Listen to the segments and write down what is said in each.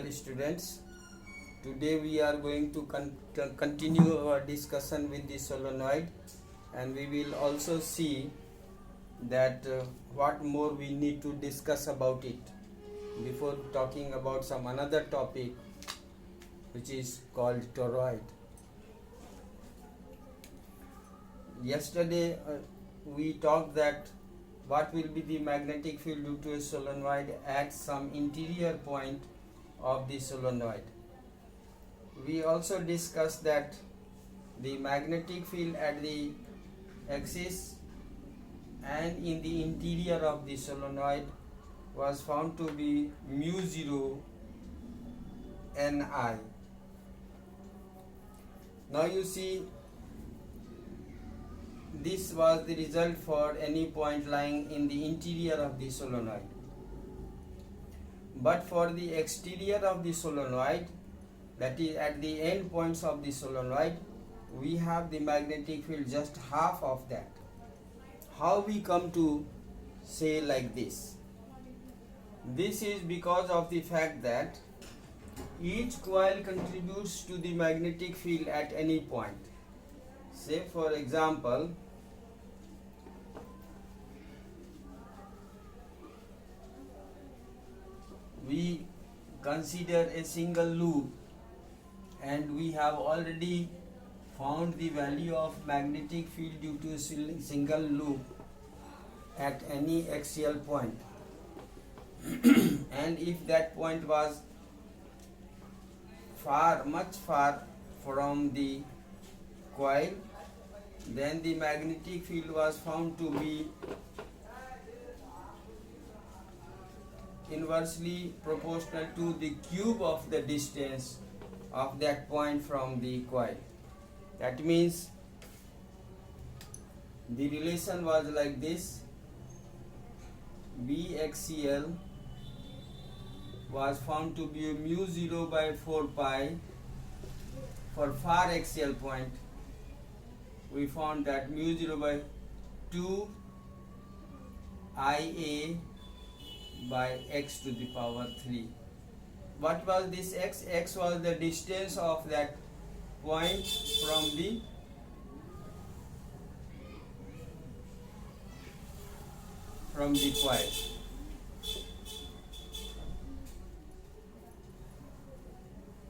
dear students. Today we are going to continue our discussion with the solenoid, and we will also see that what more we need to discuss about it before talking about some another topic which is called toroid. Yesterday we talked that what will be the magnetic field due to a solenoid at some interior point of the solenoid. We also discussed that the magnetic field at the axis and in the interior of the solenoid was found to be mu 0 Ni. Now you see, this was the result for any point lying in the interior of the solenoid. But for the exterior of the solenoid, that is at the end points of the solenoid, we have the magnetic field just half of that. How we come to say like this? This is because of the fact that each coil contributes to the magnetic field at any point. Say for example, we consider a single loop, and we have already found the value of magnetic field due to a single loop at any axial point. And if that point was much far from the coil, then the magnetic field was found to be inversely proportional to the cube of the distance of that point from the coil. That means the relation was like this: B axial was found to be mu 0 by 4 pi. For far axial point, we found that mu 0 by 2 Ia by x to the power 3. What was this x? X was the distance of that point from the coil.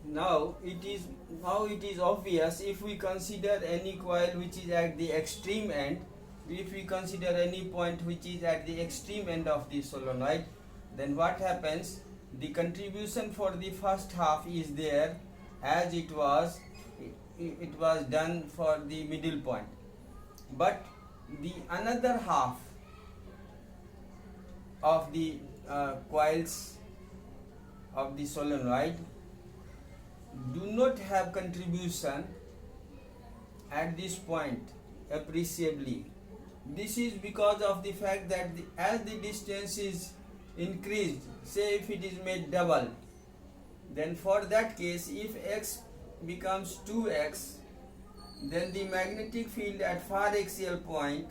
Now it is obvious, if we consider any coil which is at the extreme end, if we consider any point which is at the extreme end of the solenoid, then what happens? The contribution for the first half is there as it was done for the middle point, but the another half of the coils of the solenoid do not have contribution at this point appreciably. This is because of the fact that as the distance is increased, say if it is made double, then for that case, if x becomes 2x, then the magnetic field at far axial point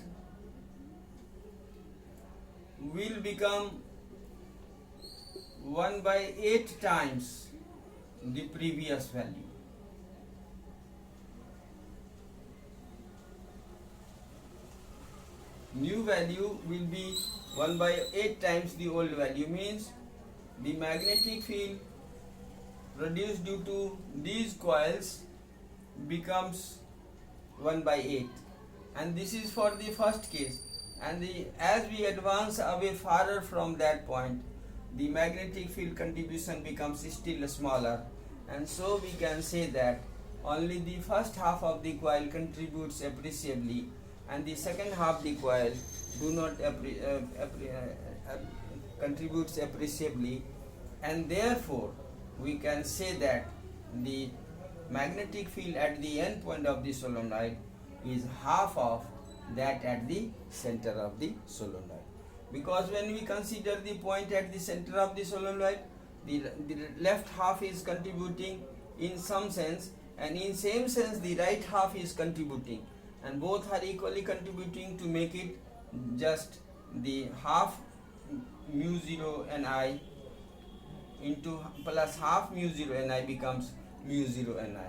will become 1 by 8 times the previous value. New value will be 1 by 8 times the old value, means the magnetic field produced due to these coils becomes 1 by 8, and this is for the first case. And as we advance away farther from that point, the magnetic field contribution becomes still smaller, and so we can say that only the first half of the coil contributes appreciably, and the second half the coil do not contributes appreciably, and therefore we can say that the magnetic field at the end point of the solenoid is half of that at the center of the solenoid. Because when we consider the point at the center of the solenoid, the left half is contributing in some sense, and in same sense the right half is contributing, and both are equally contributing to make it just the half mu 0 Ni into plus half mu 0 Ni becomes mu 0 Ni.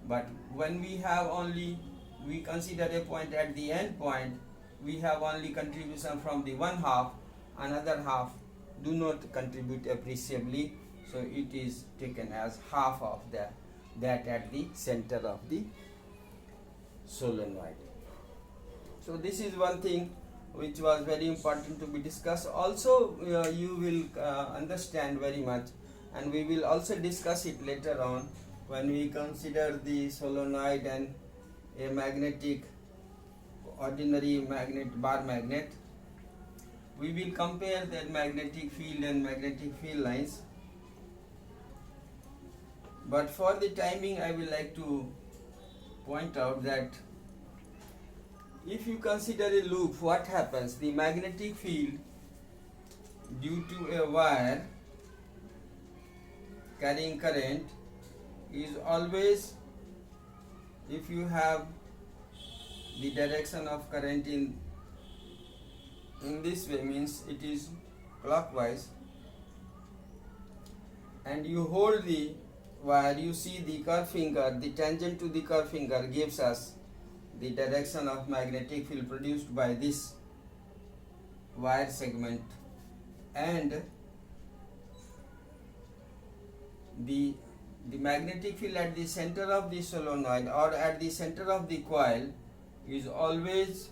But when we have only, we consider a point at the end point, we have only contribution from the one half, another half do not contribute appreciably, so it is taken as half of that at the center of the solenoid. So this is one thing which was very important to be discussed. Also you will understand very much, and we will also discuss it later on when we consider the solenoid and a magnetic, ordinary magnet, bar magnet. We will compare that magnetic field and magnetic field lines. But for the timing, I will like to point out that if you consider a loop, what happens? The magnetic field due to a wire carrying current is always, if you have the direction of current in this way, means it is clockwise, and you hold the wire, you see the curve finger, the tangent to the curve finger gives us the direction of magnetic field produced by this wire segment, and the magnetic field at the center of the solenoid or at the center of the coil is always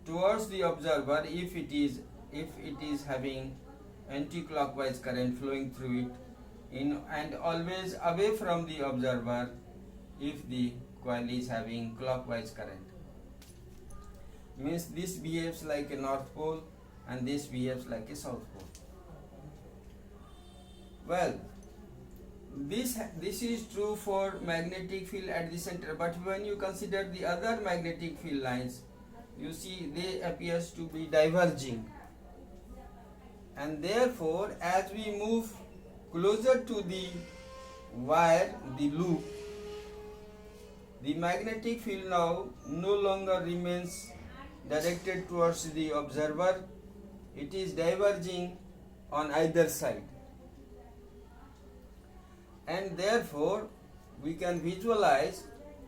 towards the observer if it is having anti-clockwise current flowing through it, and always away from the observer if the coil is having clockwise current. Means this behaves like a north pole and this behaves like a south pole. Well, this is true for magnetic field at the center, but when you consider the other magnetic field lines, you see they appears to be diverging, and therefore as we move closer to the wire, the loop, the magnetic field now no longer remains directed towards the observer, it is diverging on either side, and therefore we can visualize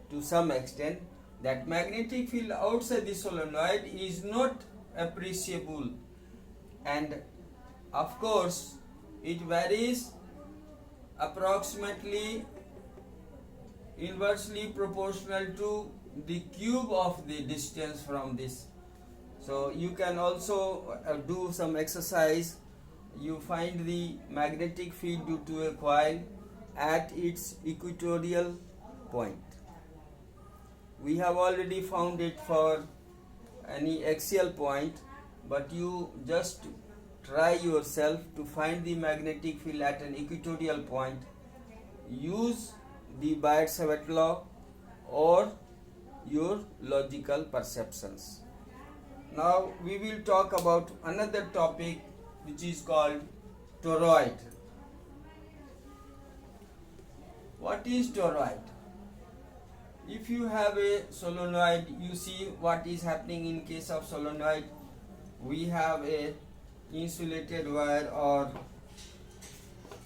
to some extent that magnetic field outside the solenoid is not appreciable, and of course it varies approximately inversely proportional to the cube of the distance from this. So you can also do some exercise. You find the magnetic field due to a coil at its equatorial point. We have already found it for any axial point, but you just try yourself to find the magnetic field at an equatorial point. Use the Biot-Savart law or your logical perceptions. Now we will talk about another topic which is called toroid. What is toroid? If you have a solenoid, you see what is happening in case of solenoid. We have a insulated wire or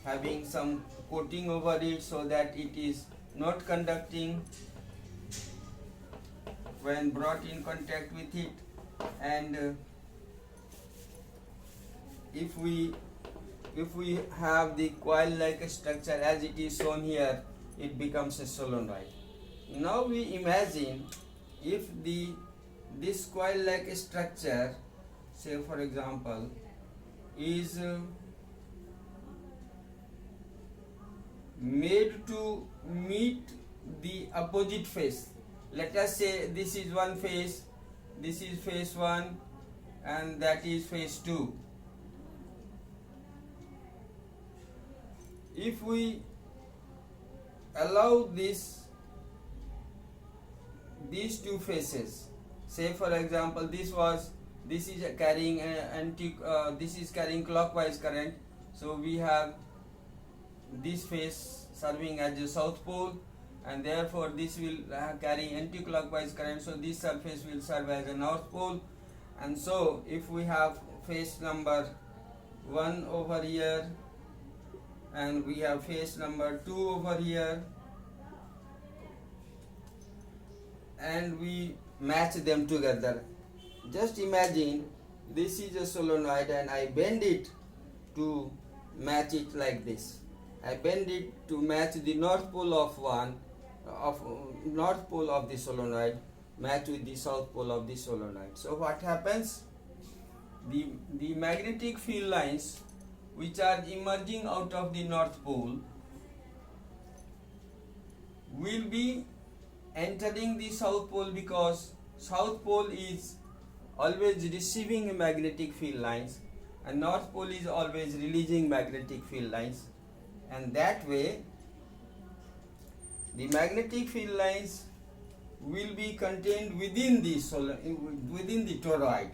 having some coating over it so that it is not conducting when brought in contact with it, and if we have the coil like structure as it is shown here, it becomes a solenoid. Now we imagine if this coil like structure, say for example, is made to meet the opposite phase. Let us say this is one phase, this is phase 1 and that is phase 2. If we allow these two phases, say for example this is carrying this is carrying clockwise current, so we have this phase serving as a south pole, and therefore this will carry anti-clockwise current, so this surface will serve as a north pole. And so if we have phase number 1 over here, and we have face number 2 over here, and we match them together. Just imagine this is a solenoid and I bend it to match it like this. I bend it to match the north pole of north pole of the solenoid match with the south pole of the solenoid. So what happens? The magnetic field lines which are emerging out of the north pole will be entering the south pole, because south pole is always receiving magnetic field lines and north pole is always releasing magnetic field lines, and that way the magnetic field lines will be contained within the toroid.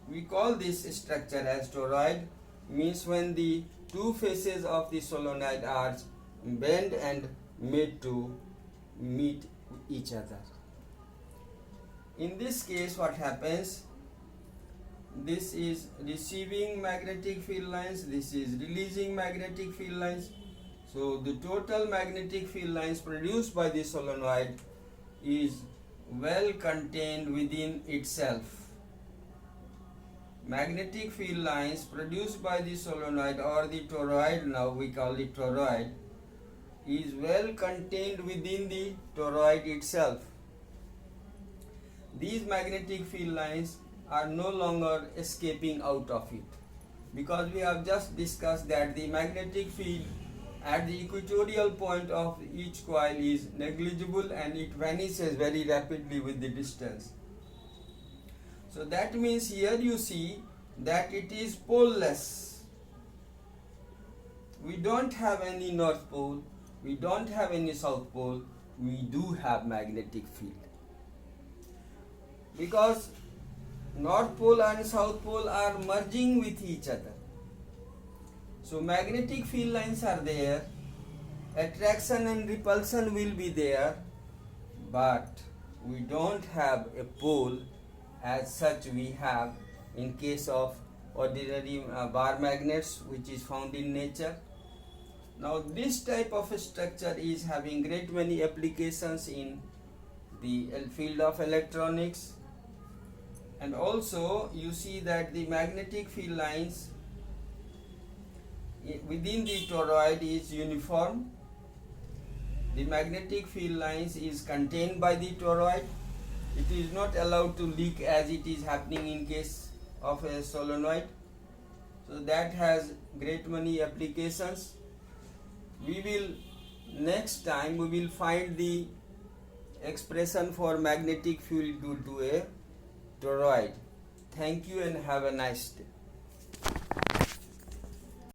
We call this structure as toroid, means when the two faces of the solenoid are bent and made to meet each other. In this case, what happens? This is receiving magnetic field lines, this is releasing magnetic field lines. So the total magnetic field lines produced by the solenoid is well contained within itself. Magnetic field lines produced by the solenoid or the toroid, now we call it toroid, is well contained within the toroid itself. These magnetic field lines are no longer escaping out of it, because we have just discussed that the magnetic field at the equatorial point of each coil is negligible and it vanishes very rapidly with the distance. So that means here you see that it is poleless. We don't have any north pole, we don't have any south pole, we do have magnetic field. Because north pole and south pole are merging with each other. So magnetic field lines are there, attraction and repulsion will be there, but we don't have a pole as such we have in case of ordinary bar magnets which is found in nature. Now this type of a structure is having great many applications in the field of electronics, and also you see that the magnetic field lines within the toroid is uniform. The magnetic field lines is contained by the toroid. It is not allowed to leak as it is happening in case of a solenoid. So that has great many applications. We will next time we will find the expression for magnetic field due to a toroid. Thank you and have a nice day.